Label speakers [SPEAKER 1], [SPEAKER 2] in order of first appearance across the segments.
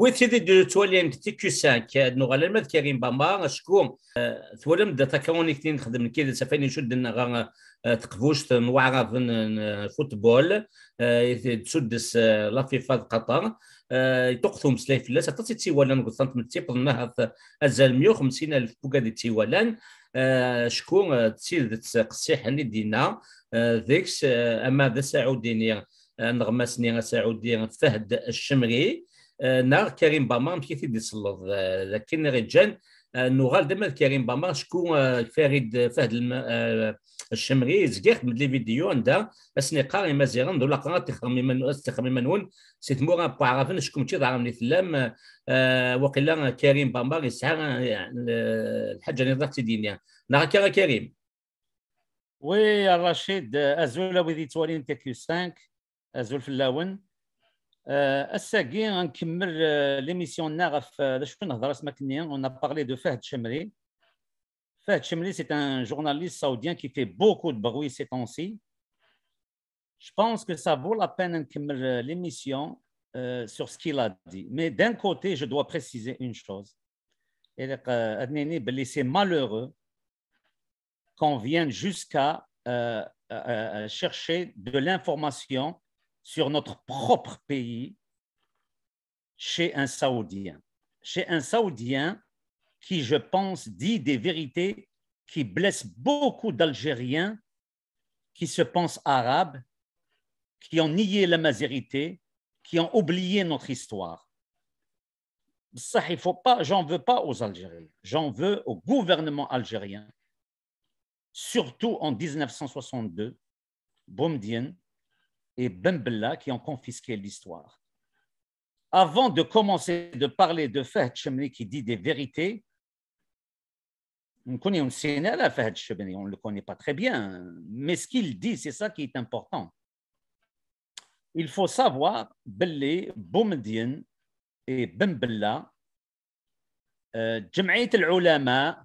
[SPEAKER 1] وتيدي تولي تي كيو 5 نوغالا الماد كريم باما شكون تولم دا تاكونيكتين نخدم كي سافاني نشد غا تقفوش نوعرف فوتبول تسدس لا فيفا قطر تقثم سلاي فلاس حتى تيوالان قلت متيب النهض ازال 150 الف بوكادي تيوالان شكون تسير تقصيح دينا ذيكس اما ذا سعوديني نغماسني سعودي فهد الشمري نار كريم باما مشيتي ديسلط لكن رجال نوغال دما كريم باما شكون فريد فهد الشمري زكيخ من لي فيديو عندها اسني قاري مزيران دولا قرات تخمي منون سيت مورا بعرفن شكون تي ضربني ثلام وقيلا كريم باما يسعى الحاجه اللي ضغط دينيا نار كريم
[SPEAKER 2] وي الرشيد ازول وذي توالين كيو 5 ازول في اللاون الساقي غنكمل ليميسيون ناغف شنو نهضر اسمك on a parlé de Fahd Chemri. Fahd Chemri, c'est un journaliste saoudien qui fait beaucoup de bruit ces temps-ci. Je pense que ça vaut la peine de نكمل l'émission sur ce qu'il a dit. Mais d'un côté, je dois préciser une chose. C'est malheureux qu'on vienne jusqu'à chercher de l'information sur notre propre pays chez un Saoudien. Chez un Saoudien qui, je pense, dit des vérités qui blessent beaucoup d'Algériens qui se pensent arabes, qui ont nié la mazérité, qui ont oublié notre histoire. Ça, il faut pas, j'en veux pas aux Algériens, j'en veux au gouvernement algérien, surtout en 1962, Boumediene et Ben Bella qui ont confisqué l'histoire. Avant de commencer de parler de Fahd Chemri qui dit des vérités, on connaît un sénégal Fahd Chemri, on ne le connaît pas très bien, mais ce qu'il dit, c'est ça qui est important. Il faut savoir, Belli, Boumediene et Ben Bella, Jamaït al-Ulama,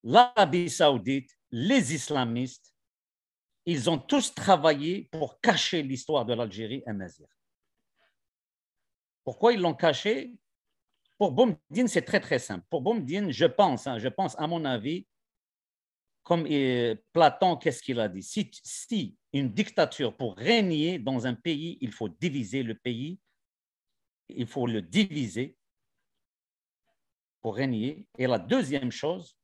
[SPEAKER 2] l'Arabie Saoudite, les islamistes, ils ont tous travaillé pour cacher l'histoire de l'Algérie amazigh. Pourquoi ils l'ont caché? Pour Boumediene, c'est très très simple. Pour Boumediene, je pense à mon avis, comme Platon, qu'est-ce qu'il a dit? Si une dictature, pour régner dans un pays, il faut diviser le pays, il faut le diviser pour régner. Et la deuxième chose,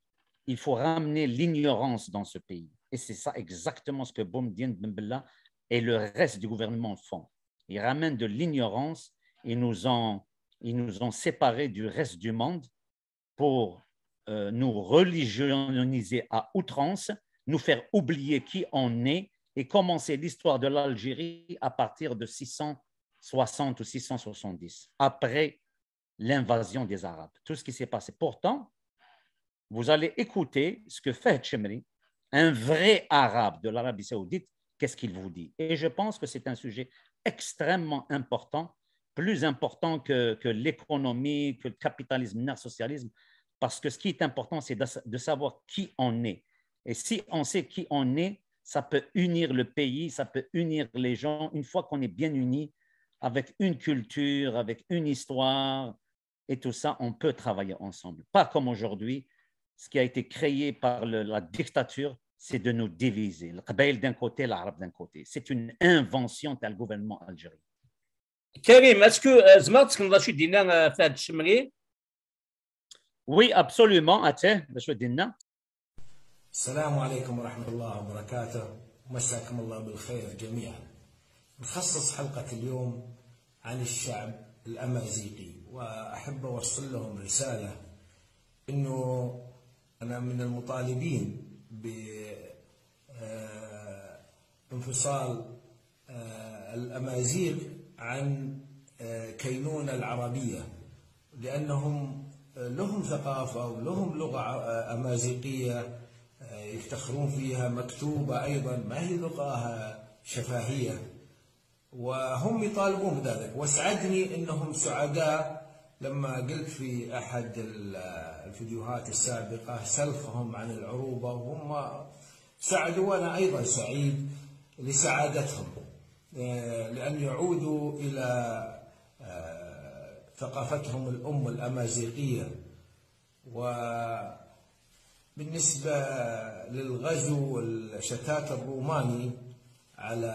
[SPEAKER 2] il faut ramener l'ignorance dans ce pays. Et c'est ça exactement ce que Boumediene, Ben Bella et le reste du gouvernement font. Ils ramènent de l'ignorance, ils nous ont séparés du reste du monde pour nous religioniser à outrance, nous faire oublier qui on est et commencer l'histoire de l'Algérie à partir de 660 ou 670, après l'invasion des Arabes. Tout ce qui s'est passé. Pourtant, vous allez écouter ce que Fahd Chemri, un vrai arabe de l'Arabie saoudite, qu'est-ce qu'il vous dit. Et je pense que c'est un sujet extrêmement important, plus important que l'économie, que le capitalisme, le socialisme, parce que ce qui est important, c'est de savoir qui on est. Et si on sait qui on est, ça peut unir le pays, ça peut unir les gens. Une fois qu'on est bien unis, avec une culture, avec une histoire et tout ça, on peut travailler ensemble. Pas comme aujourd'hui, ce qui a été créé par la dictature, c'est de nous diviser. Le Qabaïl d'un côté, l'Arabe d'un côté. C'est une invention du gouvernement algérien.
[SPEAKER 1] Karim, est-ce que Zmart, ce qu'on a dit Fahd Chemri?
[SPEAKER 2] Oui, absolument.
[SPEAKER 3] السلام عليكم ورحمة الله وبركاته. مساكم الله بالخير جميعا. نخصص حلقة اليوم عن الشعب الأمازيغي، وأحب أوصل لهم رسالة إنه أنا من المطالبين بانفصال الأمازيغ عن كينونة العربية، لأنهم لهم ثقافة ولهم لغة أمازيغية يفتخرون فيها، مكتوبة أيضا، ما هي لغة شفاهية، وهم يطالبون بذلك. واسعدني أنهم سعداء لما قلت في أحد الفيديوهات السابقة سلخهم عن العروبة، وهم سعدوا، وأنا أيضا سعيد لسعادتهم، لأن يعودوا إلى ثقافتهم الأم الأمازيغية. وبالنسبة للغزو والشتات الروماني على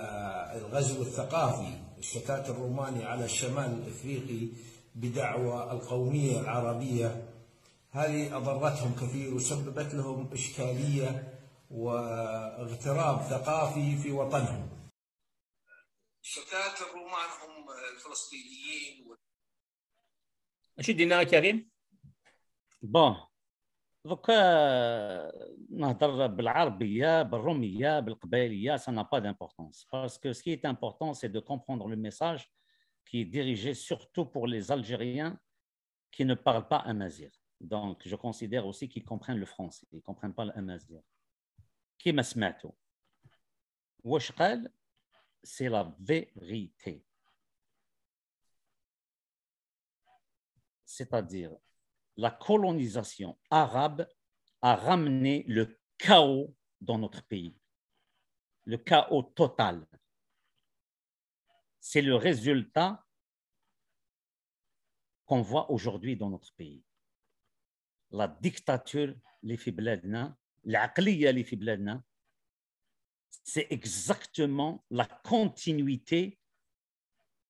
[SPEAKER 3] الغزو الثقافي، الشتات الروماني على الشمال الإفريقي بدعوى القومية العربية، هذه أضرتهم كثير وسببت لهم إشكالية واغتراب ثقافي في وطنهم. شتات الرومان هم الفلسطينيين.
[SPEAKER 1] اش دينا كريم؟
[SPEAKER 2] بون دوكا نهضر بالعربيه بالروميه بالقبائليه، ça n'a pas d'importance parce que ce qui est important c'est de comprendre le message qui est dirigé surtout pour les Algériens qui ne parlent pas amazigh. Donc je considère aussi qu'ils comprennent le français, ils ne comprennent pas l'amazigh. كيما سمعتوا واش قال c'est la vérité. C'est-à-dire, la colonisation arabe a ramené le chaos dans notre pays, le chaos total. C'est le résultat qu'on voit aujourd'hui dans notre pays. La dictature اللي في بلادنا، العقلية اللي في بلادنا، c'est exactement la continuité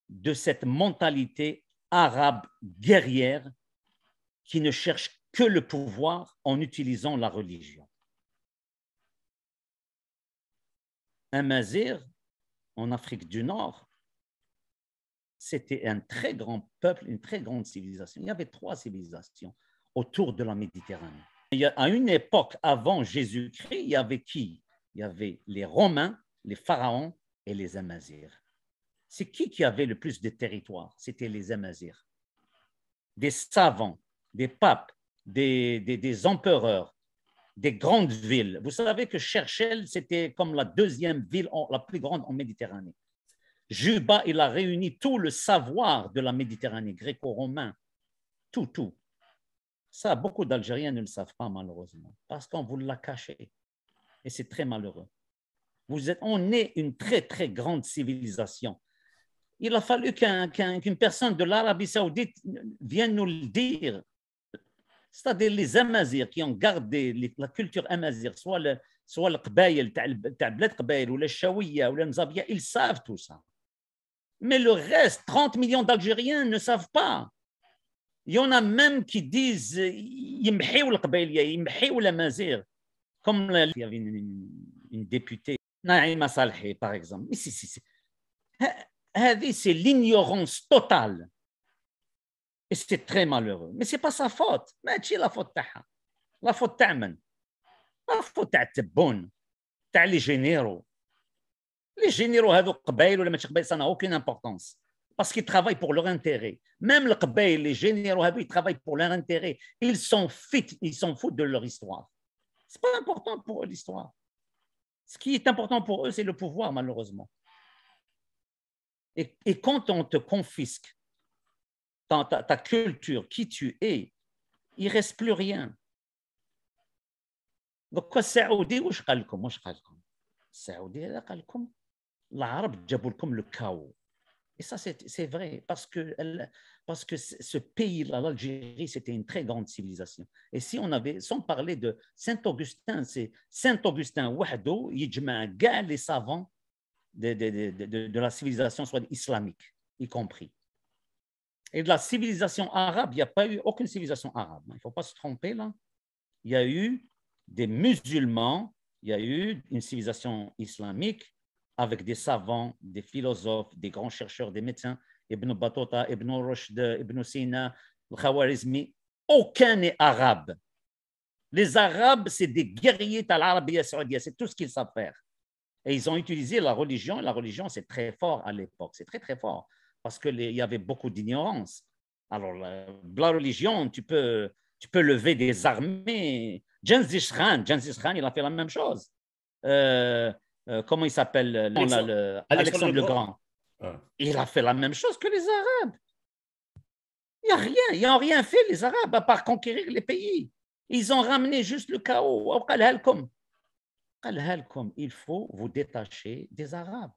[SPEAKER 2] de cette mentalité arabe guerrière qui ne cherche que le pouvoir en utilisant la religion. Amazigh, en Afrique du Nord, c'était un très grand peuple, une très grande civilisation. Il y avait 3 civilisations autour de la Méditerranée. À une époque avant Jésus-Christ, il y avait qui? Il y avait les Romains, les pharaons et les Amazirs. C'est qui avait le plus de territoire? C'était les Amazirs. Des savants, des papes, des empereurs, des grandes villes. Vous savez que Cherchel, c'était comme la 2e ville la plus grande en Méditerranée. Juba, il a réuni tout le savoir de la Méditerranée, gréco-romain, tout. Ça, beaucoup d'Algériens ne le savent pas malheureusement, parce qu'on vous l'a caché. Et c'est très malheureux. On est une très, très grande civilisation. Il a fallu qu'une personne de l'Arabie Saoudite vienne nous le dire. C'est-à-dire les Amazirs qui ont gardé la culture amazigh, soit le Qbaïl, تاع بلاد قبائل ou les Chaouia ou les Mzabia, ils savent tout ça. Mais le reste, 30 millions d'Algériens ne savent pas. Il y en a même qui disent يمحيوا القبائلية, يمحيوا l'Amazigh. Comme il y avait une députée, Naïma Salhi, par exemple. Mais c'est l'ignorance totale. Et c'est très malheureux. Mais ce n'est pas sa faute. Mais c'est la faute تاعها. La faute تاع من؟ La faute تاع التبون, تاع les généraux. Les généraux هذو قبائل ولا ماشي قبائل, ça n'a aucune importance. Parce qu'ils travaillent pour leur intérêt. Même les قبائل, les généraux, ils travaillent pour leur intérêt. Ils s'en foutent de leur histoire. Ce n'est pas important pour eux, l'histoire. Ce qui est important pour eux, c'est le pouvoir, malheureusement. Et quand on te confisque ta culture, qui tu es, il ne reste plus rien. Donc, السعودي واش قال لكم؟ السعودي هذا قال لكم العرب جابوا لكم le chaos. Et ça, c'est vrai, parce que ce pays-là, l'Algérie, c'était une très grande civilisation. Et si on avait, sans parler de Saint-Augustin, c'est Saint-Augustin wahdo, yijma gars les savants de la civilisation, soit islamique, y compris. Et de la civilisation arabe, il n'y a pas eu aucune civilisation arabe. Il ne faut pas se tromper là. Il y a eu des musulmans, il y a eu une civilisation islamique, avec des savants, des philosophes, des grands chercheurs, des médecins, Ibn Battuta, Ibn Rushd, Ibn Sina, Al-Khawarizmi, aucun n'est arabe. Les Arabes, c'est des guerriers à l'Arabie saoudienne, c'est tout ce qu'ils savent faire. Et ils ont utilisé la religion, et la religion, c'est très fort à l'époque, c'est très, très fort, parce qu'il y avait beaucoup d'ignorance. Alors, la religion, tu peux lever des armées. Gengis Khan, il a fait la même chose. Comment il s'appelle Alexandre le Grand. Il a fait la même chose que les Arabes. Ils n'ont rien fait, les Arabes, à part conquérir les pays. Ils ont ramené juste le chaos. Il faut vous détacher des Arabes.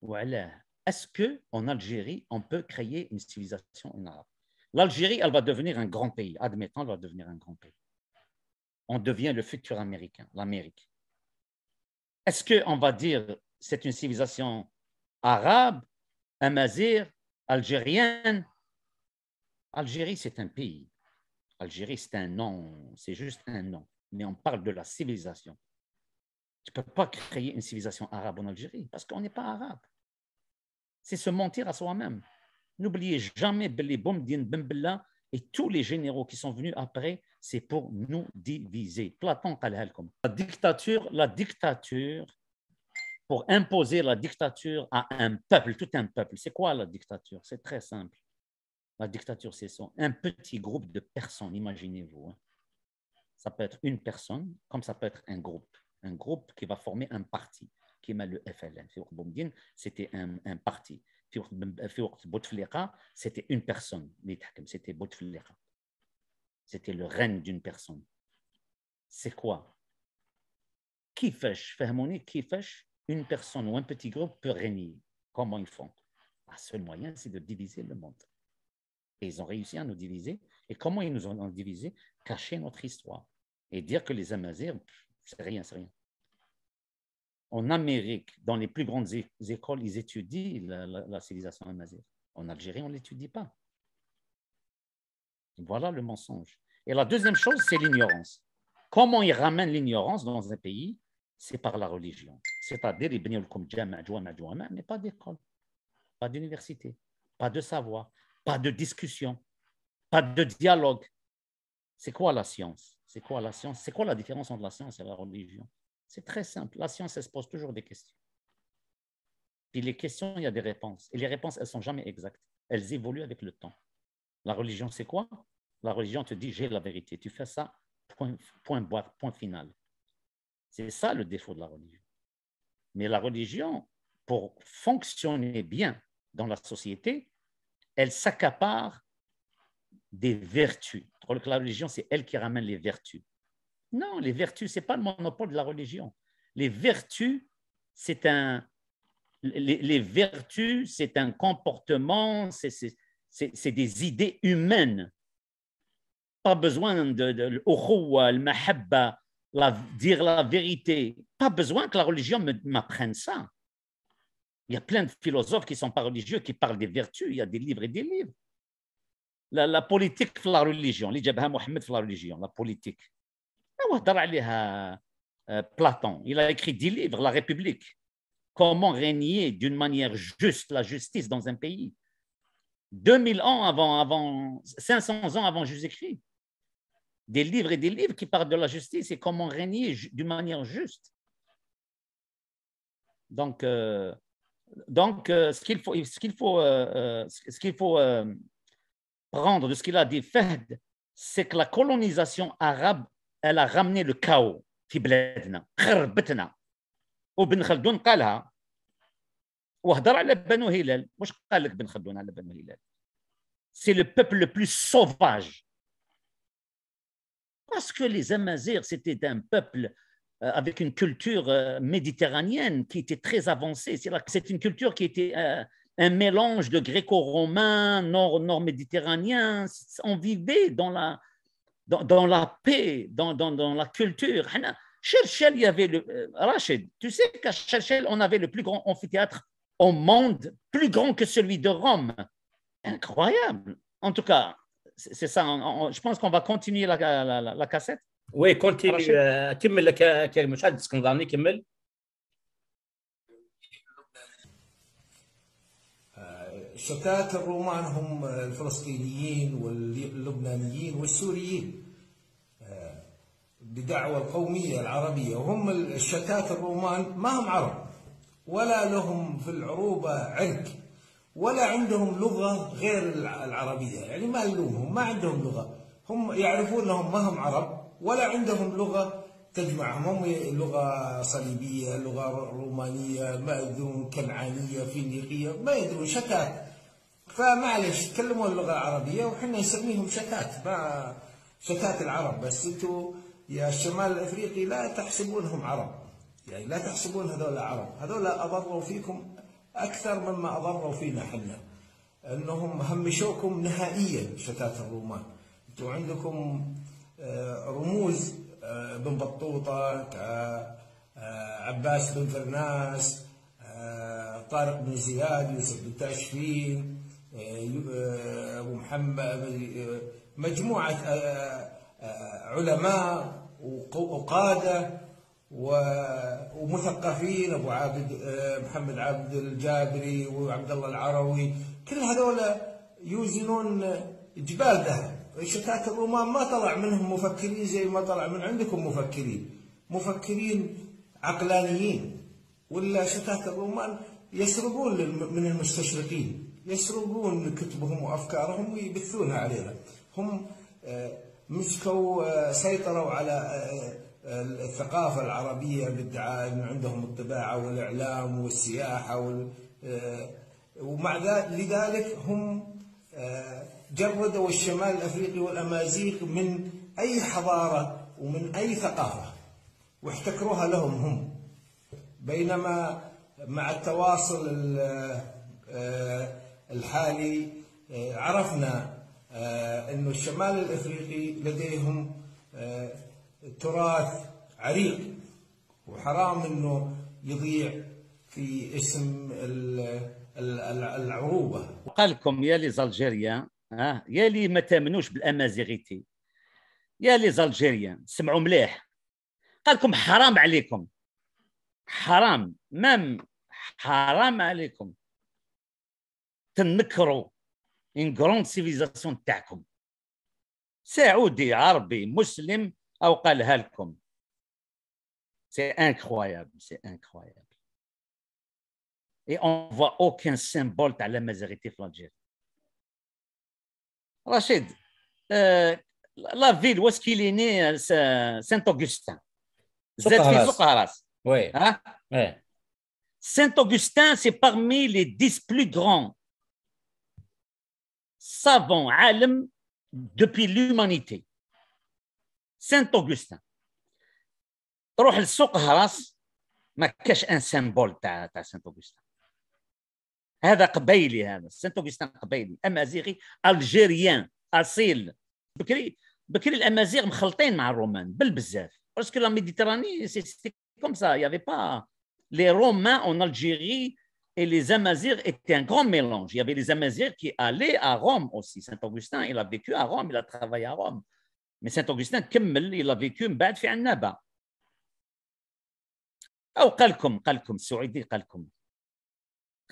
[SPEAKER 2] Voilà. est-ce qu'en Algérie, on peut créer une civilisation en arabe? L'Algérie, elle va devenir un grand pays. Admettons, elle va devenir un grand pays. On devient le futur américain, l'Amérique. Est-ce qu'on va dire c'est une civilisation arabe, amazigh, algérienne? Algérie, c'est un pays. Algérie, c'est un nom, c'est juste un nom. Mais on parle de la civilisation. Tu ne peux pas créer une civilisation arabe en Algérie parce qu'on n'est pas arabe. C'est se mentir à soi-même. N'oubliez jamais Belli Boumdine Ben Bella et tous les généraux qui sont venus après, c'est pour nous diviser. Platon, la dictature, pour imposer la dictature à un peuple, tout un peuple. C'est quoi la dictature? C'est très simple. La dictature, c'est ça. Un petit groupe de personnes, imaginez-vous. Ça peut être une personne, comme ça peut être un groupe qui va former un parti, qui est le FLN. C'était un parti. C'était une personne. C'était Bouteflika. C'était le règne d'une personne. C'est quoi? Kifesh, une personne ou un petit groupe peut régner. Comment ils font? Le seul moyen, c'est de diviser le monde. Et ils ont réussi à nous diviser. Et comment ils nous ont divisé? Cacher notre histoire. Et dire que les Amazirs, c'est rien, c'est rien. En Amérique, dans les plus grandes écoles, ils étudient la civilisation amazigh. En Algérie, on ne l'étudie pas. Voilà le mensonge. Et la deuxième chose, c'est l'ignorance. Comment ils ramènent l'ignorance dans un pays? C'est par la religion. C'est-à-dire, ils baignent comme djama, mais pas d'école, pas d'université, pas de savoir, pas de discussion, pas de dialogue. C'est quoi la science? C'est quoi la science? C'est quoi la différence entre la science et la religion? C'est très simple. La science, elle se pose toujours des questions. Puis les questions, il y a des réponses. Et les réponses, elles ne sont jamais exactes. Elles évoluent avec le temps. La religion, c'est quoi? La religion te dit, j'ai la vérité. Tu fais ça, point final. C'est ça le défaut de la religion. Mais la religion, pour fonctionner bien dans la société, elle s'accapare des vertus. La religion, c'est elle qui ramène les vertus. Non, les vertus, ce n'est pas le monopole de la religion. Les vertus, c'est un comportement, c'est des idées humaines. Pas besoin de le mahabba, dire la vérité. Pas besoin que la religion m'apprenne ça. Il y a plein de philosophes qui ne sont pas religieux, qui parlent des vertus. Il y a des livres et des livres. La politique de la religion, Mohammed de la religion, la politique. Platon, il a écrit 10 livres, La République. Comment régner d'une manière juste la justice dans un pays. 2000 ans avant 500 ans avant Jésus-Christ. Des livres et des livres qui parlent de la justice et comment régner d'une manière juste. Donc ce qu'il faut prendre de ce qu'il a dit Fahd, c'est que la colonisation arabe, elle a ramené le chaos في بلادنا خربتنا وبن خلدون قالها وهضر على بنو هلال. واش قال لك بن خلدون على بنو هلال؟ C'est le peuple le plus sauvage. Parce que les Amazirs, c'était un peuple avec une culture méditerranéenne qui était très avancée. C'est une culture qui était un mélange de gréco-romain, nord-méditerranéen. On vivait dans la paix, dans la culture. Cherchel, il y avait Rachid, tu sais qu'à Cherchel, on avait le plus grand amphithéâtre au monde, plus grand que celui de Rome. Incroyable. En tout cas, c'est ça. Je pense qu'on va continuer la cassette.
[SPEAKER 1] Oui, continue. كمل لك كريم مشاهد اسكندراني كمل.
[SPEAKER 3] شتات الرومان هم الفلسطينيين واللبنانيين والسوريين بدعوى القومية العربية، وهم الشتات الرومان ما هم عرب ولا لهم في العروبة عرق ولا عندهم لغة غير العربية. يعني ما نلومهم، ما عندهم لغة، هم يعرفون أنهم ما هم عرب ولا عندهم لغة تجمعهم. هم لغة صليبية، لغة رومانية، ما يدرون كنعانية، فينيقية، ما يدرون شتات. فمعلش يتكلمون اللغة العربية وحنا نسميهم شتات، ما شتات العرب. بس انتم يا الشمال الافريقي لا تحسبونهم عرب، يعني لا تحسبون هذول عرب، هذول اضروا فيكم أكثر مما أضروا فينا حنا، أنهم همشوكم نهائيا شتات الرومان. أنتم عندكم رموز بن بطوطة، عباس بن فرناس، طارق بن زياد، يوسف بن تاشفين، أبو محمد، مجموعة علماء وقادة ومثقفين، أبو عابد محمد عابد الجابري وعبد الله العروي، كل هذول يوزنون جبال ذهب. شتات الرومان ما طلع منهم مفكرين زي ما طلع من عندكم مفكرين عقلانيين، ولا شتات الرومان يسرقون من المستشرقين، يسرقون كتبهم وأفكارهم ويبثونها علينا. هم مسكوا سيطروا على الثقافة العربية بادعاء أن عندهم الطباعة والإعلام والسياحة ومع لذلك هم جردوا الشمال الأفريقي والأمازيغ من أي حضارة ومن أي ثقافة واحتكروها لهم هم. بينما مع التواصل الحالي عرفنا أن الشمال الأفريقي لديهم تراث عريق، وحرام أنه يضيع في اسم العروبة.
[SPEAKER 2] قال لكم يا لي زالجيريان، يا لي ما تامنوش بالامازيغيتي، يا لي زالجيريان سمعوا مليح، قال لكم حرام عليكم، حرام حرام عليكم تنكروا ان غروند سيفيزاسيون تاعكم. سعودي عربي مسلم او قالها لكم، سي انكرويابل، سي انكرويابل. Et on voit aucun symbole تاع l'amazigité في الجزائر. رشيد، لا فيل où est-ce qu'il est né Saint-Augustin. زاد في سوق هراس.
[SPEAKER 1] Oui.
[SPEAKER 2] Hein?
[SPEAKER 1] Ouais.
[SPEAKER 2] Saint-Augustin, c'est parmi les 10 plus grands savants عالم depuis l'humanité. Saint-Augustin. روح لسوق هراس ما كاش ان سيمبول تاع Saint-Augustin. هذا قبيلي، هذا سانت اوغستان قبيلي امازيغي الجيريان اصيل. بكري الامازيغ مخلطين مع الرومان بالبزاف، باسكو لا ميديتراني سي كوم سا، il y avait pas les romains en Algérie et les amazirs étaient un grand mélange. Il y avait les amazirs qui allaient à Rome aussi. Saint-Augustin, il a vécu à Rome, il a travaillé à Rome, mais Saint-Augustin كمل، il a vécu من بعد في عنابه. او قال لكم السعودي، قال لكم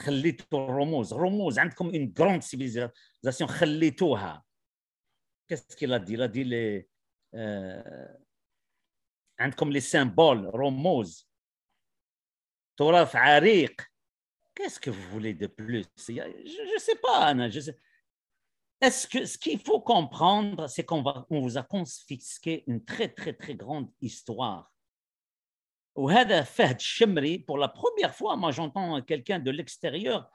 [SPEAKER 2] خليتوا الرموز عندكم اون غروند سيفيليزاسيون خليتوها. كاسكي لا دي لي عندكم لي سيمبول رموز تراث عريق. كاسكو vous voulez de plus? Je sais pas انا est-ce que ce qu'il faut comprendre c'est qu'on vous a confisqué une très grande histoire. وهذا فهد الشمري pour la première fois, moi j'entends quelqu'un de l'extérieur,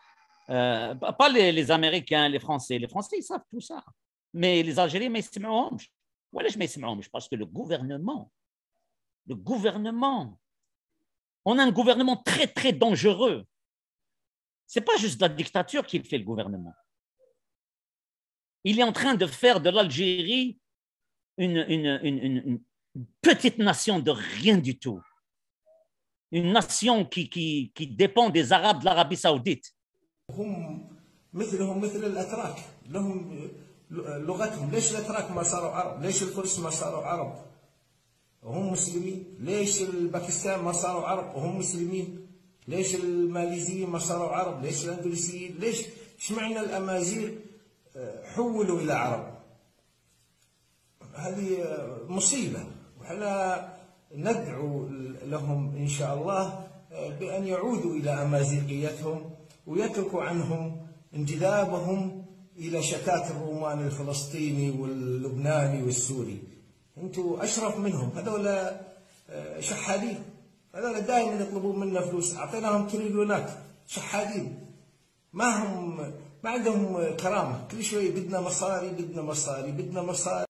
[SPEAKER 2] pas les Américains, les Français ils savent tout ça, mais les Algériens ما يسمعوهمش. وعلاش ما يسمعوهمش؟ parce que le gouvernement, on a un gouvernement très dangereux. C'est pas juste la dictature qui fait le gouvernement. Il est en train de faire de l'Algérie une petite nation de rien du tout. Une nation qui dépend des Arabes de l'Arabie Saoudite.
[SPEAKER 3] هم مثلهم مثل الأتراك، لهم لغتهم. ليش الأتراك ما صاروا عرب؟ ليش الفرس ما صاروا عرب وهم مسلمين؟ ليش الباكستان ما صاروا عرب وهم مسلمين؟ ليش الماليزيين ما صاروا عرب؟ ليش الأندلسيين؟ ليش اشمعنى الأمازيغ حولوا إلى عرب؟ هذه مصيبة، وحنا ندعو لهم إن شاء الله بأن يعودوا إلى أمازيغيتهم ويتركوا عنهم انجذابهم إلى شتات الرومان الفلسطيني واللبناني والسوري. أنتم أشرف منهم، هذول شحادين، هذول دائما يطلبون منا فلوس، أعطيناهم تريليونات. شحادين ما عندهم كرامة، كل شوي بدنا مصاري.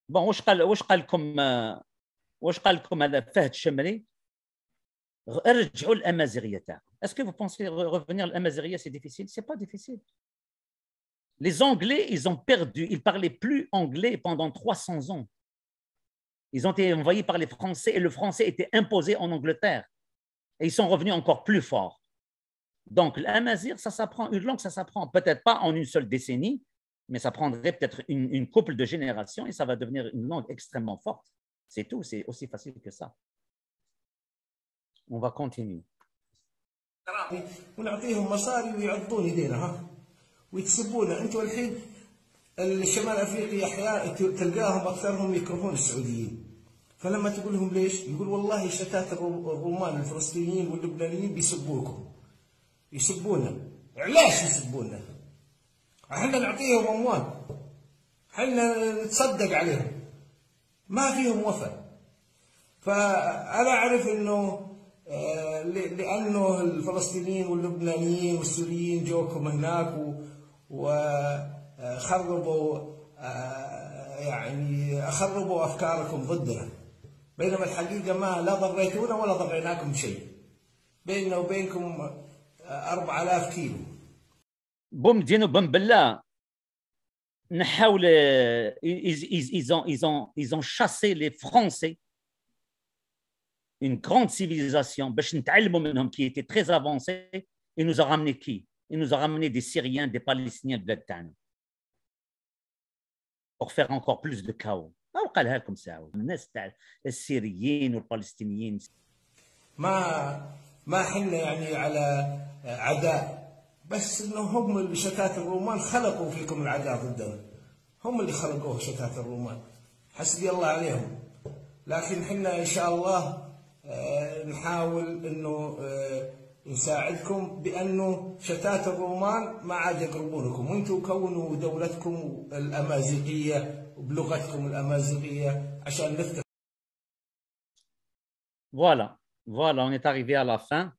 [SPEAKER 2] بون واش قال لكم هذا فهد الشمري؟ ارجعوا الامازيغيه تاعكم. Est-ce que vous pensez revenir à l'amazighiya c'est difficile? C'est pas difficile. Les Anglais, ils ont perdu, ils parlaient plus anglais pendant 300 ans. Ils ont été envahis par les Français et le français était imposé en Angleterre. Et ils sont revenus encore plus forts. Donc, l'amazigh, ça s'apprend, une langue, ça s'apprend. Peut-être pas en une seule décennie, mais ça prendrait peut-être une couple de générations et ça va devenir une langue extrêmement forte. C'est tout, c'est aussi facile que ça. On va continuer.
[SPEAKER 3] ونعطيهم مصاري ويعضون يدينا ها ويتسبونا. انتم الحين الشمال افريقيا احيانا تلقاهم اكثرهم يكرهون السعوديين، فلما تقول لهم ليش؟ يقول والله شتات الرومان الفلسطينيين واللبنانيين بيسبوكم، يسبونا. علاش يسبونا؟ احنا نعطيهم اموال، احنا نتصدق عليهم، ما فيهم وفاء. فانا اعرف انه لانه الفلسطينيين واللبنانيين والسوريين جوكم هناك وخربوا يعني اخربوا افكاركم ضدنا، بينما الحقيقه ما لا ضريتونا ولا ضريناكم شيء. بيننا وبينكم 4000 كيلو.
[SPEAKER 2] بوم دينو بوم بالله نحاول ils ont chassé les Français, une grande civilisation باش نتعلموا منهم qui était très avancée. Il nous a ramené qui? Il nous a ramené des Syriens, des Palestiniens de البلاد تاعنا pour faire encore plus de chaos. أو قالها لكم ساعة الناس تاع السيريين والبالستينيين.
[SPEAKER 3] ما حنا يعني على عداء، بس انه هم اللي شتات الرومان خلقوا فيكم العداء ضدنا، هم اللي خلقوه شتات الرومان، حسبي الله عليهم. لكن حنا ان شاء الله نحاول انه نساعدكم بانه شتات الرومان ما عاد يقربونكم، وانتم كونوا دولتكم الامازيغيه بلغتكم الامازيغيه عشان نفتح.
[SPEAKER 2] Voilà, on est arrivé à la fin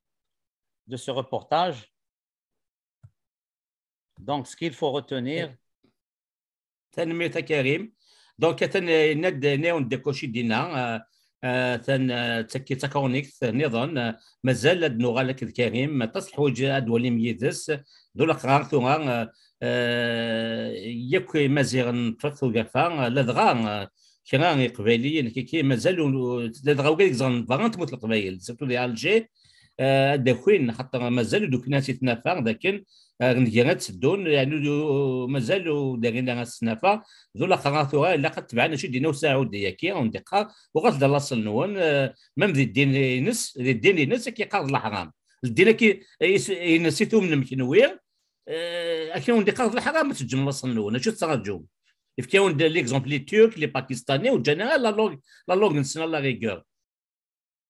[SPEAKER 2] de ce reportage. Donc, ce qu'il faut retenir.
[SPEAKER 1] تنمية كريم. دونك تند نيون ديكوشي دينا تن تكي تكونيكت نظام مازال هاد اللغه لك الكريم تصح وجه دولي ميدس دولا قرار ثوغا ياك مازيغ نطفو كافا لدغا كرا قبايليين كي مازالوا لدغا وكاك زغن باغان تموت القبايل سيرتو دي الجي داكوين خاطر مازالوا دوك الناس يتنافع لكن نجيرات سدون يعني مازالوا دايرين لنا السنافه ذولا قراثوها الا قد تبعنا شي دينا وسعوديه كي وندقه وغاد لاصل نون ميم ذي الدين ينس ذي الدين ينس كي قاض الحرام الدين كي ينسيتو من مكنوير اكي وندقه الحرام ما تجم لاصل نون شو تسرجو يفكاون ليكزومبل لي تورك لي باكستاني والجنرال لا لونغ نسنا لا ريغور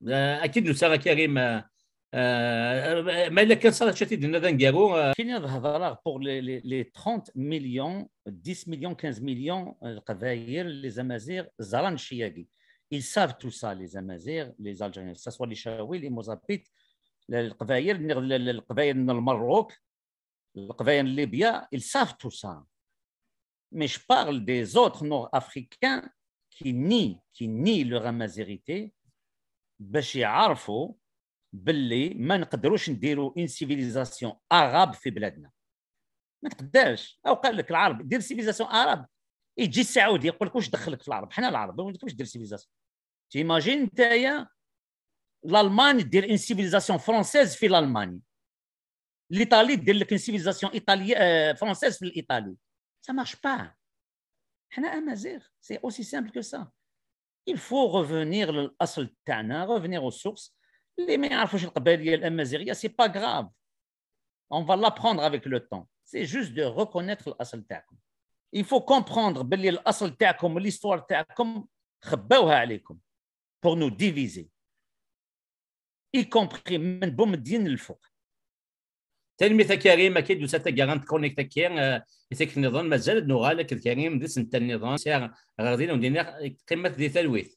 [SPEAKER 1] اكيد نسرا كريم ما إلا كان صار شتي دينا دنقارو
[SPEAKER 2] فين الهضره pour les 30 millions 10 millions 15 millions القبائل les Amazirs زران شياقي. Ils savent tout ça les Amazirs les Algériens que ce soit les Chaouis les Mozabites القبائل من المروك القبائل الليبيا ils savent tout ça. Mais je parle des autres nord-africains qui nient leur amazirité باش يعرفوا باللي ما نقدروش نديروا ان سيفيليزاسيون عرب في بلادنا. ما تقدرش. او قال لك العرب دير سيفيليزاسيون عرب يجي السعودي يقول لك واش دخلك في العرب؟ حنا العرب واش دير سيفيليزاسيون؟ تيماجين نتايا الالمان دير ان سيفيليزاسيون فرونسيز في الالماني، الايطالي دير لك ان سيفيليزاسيون ايطاليه فرونسيز في الايطالي. ça marche pas. حنا امازيغ c'est aussi simple que ça. il faut revenir للاصل تاعنا revenir aux sources. اللي ما يعرفوش القبائليه الامازيغيه سي با غراف on va l'apprendre avec le temps. c'est juste de reconnaître الاصل تاعكم. il faut comprendre باللي الاصل تاعكم والهيستوار تاعكم خباوها عليكم pour nous diviser y compris من بوم الدين للفوق.
[SPEAKER 1] تلميذ كريم اكيد وساتا كارانت كونيكت كير يتك النظام مازال نغالك الكريم دي سنت النظام ساعه غاديين ودينا قيمه ذي ثلويث